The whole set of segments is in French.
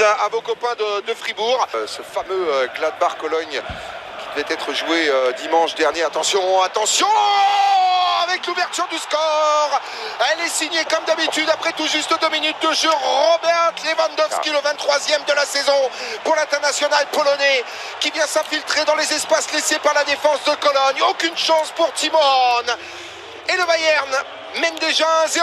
À vos copains de Fribourg, ce fameux Gladbach-Cologne qui devait être joué dimanche dernier. Attention, attention, avec l'ouverture du score. Elle est signée comme d'habitude après tout juste 2 minutes de jeu. Robert Lewandowski, le 23e de la saison pour l'international polonais qui vient s'infiltrer dans les espaces laissés par la défense de Cologne. Aucune chance pour Timon. Et le Bayern mène déjà 1-0.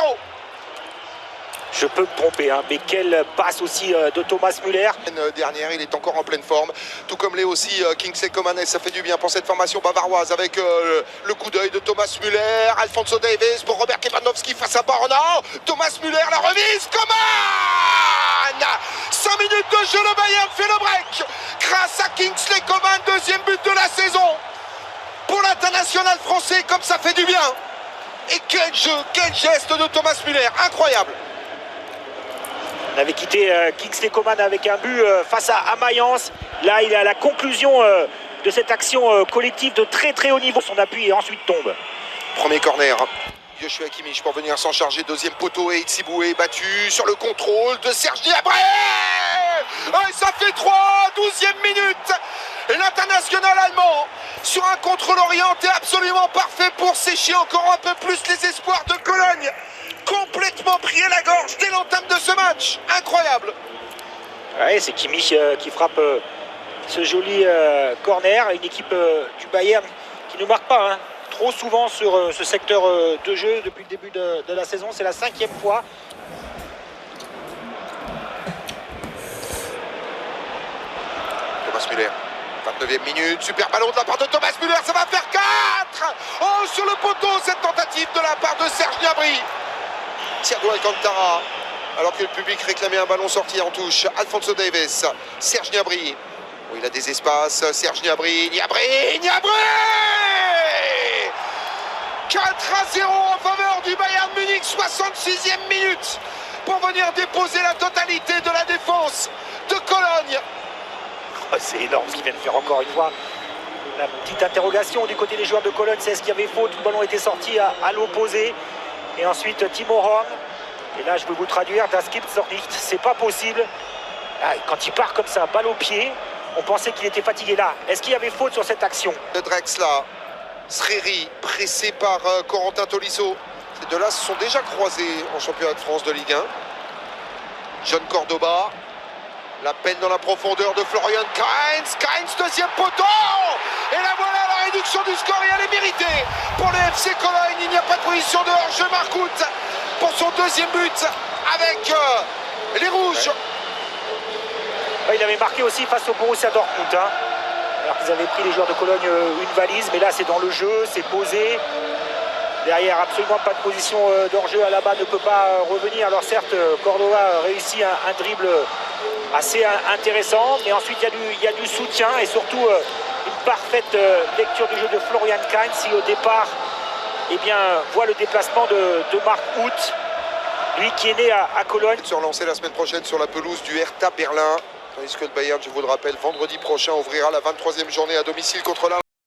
Je peux me tromper, hein, mais quelle passe aussi de Thomas Müller. Dernière, il est encore en pleine forme, tout comme l'est aussi Kingsley Coman. Ça fait du bien pour cette formation bavaroise avec le coup d'œil de Thomas Müller. Alphonso Davies pour Robert Lewandowski face à Barona. Thomas Müller, la remise, Coman. 5 minutes de jeu, le Bayern fait le break grâce à Kingsley Coman, deuxième but de la saison pour l'international français. Comme ça fait du bien. Et quel jeu, quel geste de Thomas Müller, incroyable. On avait quitté Kingsley Coman avec un but face à Mayence. Là, il est à la conclusion de cette action collective de très haut niveau. Son appui et ensuite tombe. Premier corner. Joshua Kimmich pour venir s'en charger. Deuxième poteau et Itsiboué battu sur le contrôle de Serge Gnabry. Et ça fait 3, 12e minute. Et l'international allemand sur un contrôle orienté absolument parfait pour sécher encore un peu plus les espoirs de Cologne. Complètement pris à la gorge dès l'entame de ce match. Incroyable. Ouais, c'est Kimmich qui frappe ce joli corner. Une équipe du Bayern qui ne marque pas trop souvent sur ce secteur de jeu depuis le début de la saison. C'est la 5e fois. Thomas Müller, 29e minute, super ballon de la part de Thomas Müller, ça va faire 4. Oh, sur le poteau, cette tentative de la part de Serge Gnabry. Thiago Alcantara, alors que le public réclamait un ballon sorti en touche. Alphonso Davies, Serge Gnabry. Oh, il a des espaces, Serge Gnabry, Gnabry 4-0 en faveur du Bayern Munich, 66e minute, pour venir déposer la totalité de la défense de Cologne. Oh, c'est énorme ce qu'il vient de faire encore une fois. La petite interrogation du côté des joueurs de Cologne, c'est est-ce qu'il y avait faute? Le ballon était sorti à l'opposé. Et ensuite Timo Horn. Et là je peux vous traduire, das gibt's doch nicht, c'est pas possible. Ah, quand il part comme ça, balle au pied, on pensait qu'il était fatigué là. Est-ce qu'il y avait faute sur cette action? De Drexler, Sriri, pressé par Corentin Tolisso. Ces deux-là se sont déjà croisés en championnat de France de Ligue 1. John Cordoba. La peine dans la profondeur de Florian Kainz. Kainz, deuxième poteau. Et là voilà la réduction du score et elle est méritée pour le FC Cologne. Il n'y a pas de position de hors-jeu. Marcout pour son deuxième but avec les Rouges. Ouais, il avait marqué aussi face au Borussia Dortmund. Alors qu'ils avaient pris les joueurs de Cologne une valise. Mais là c'est dans le jeu, c'est posé. Derrière, absolument pas de position d'hors-jeu. Alaba ne peut pas revenir. Alors certes, Cordoba réussit un dribble assez intéressant. Mais ensuite, il y a du soutien et surtout une parfaite lecture du jeu de Florian Kainz. Qui au départ voit le déplacement de Marc Uth. Lui qui est né à Cologne. Se relancer la semaine prochaine sur la pelouse du Hertha Berlin. Tandis que le Bayern, je vous le rappelle, vendredi prochain ouvrira la 23e journée à domicile contre la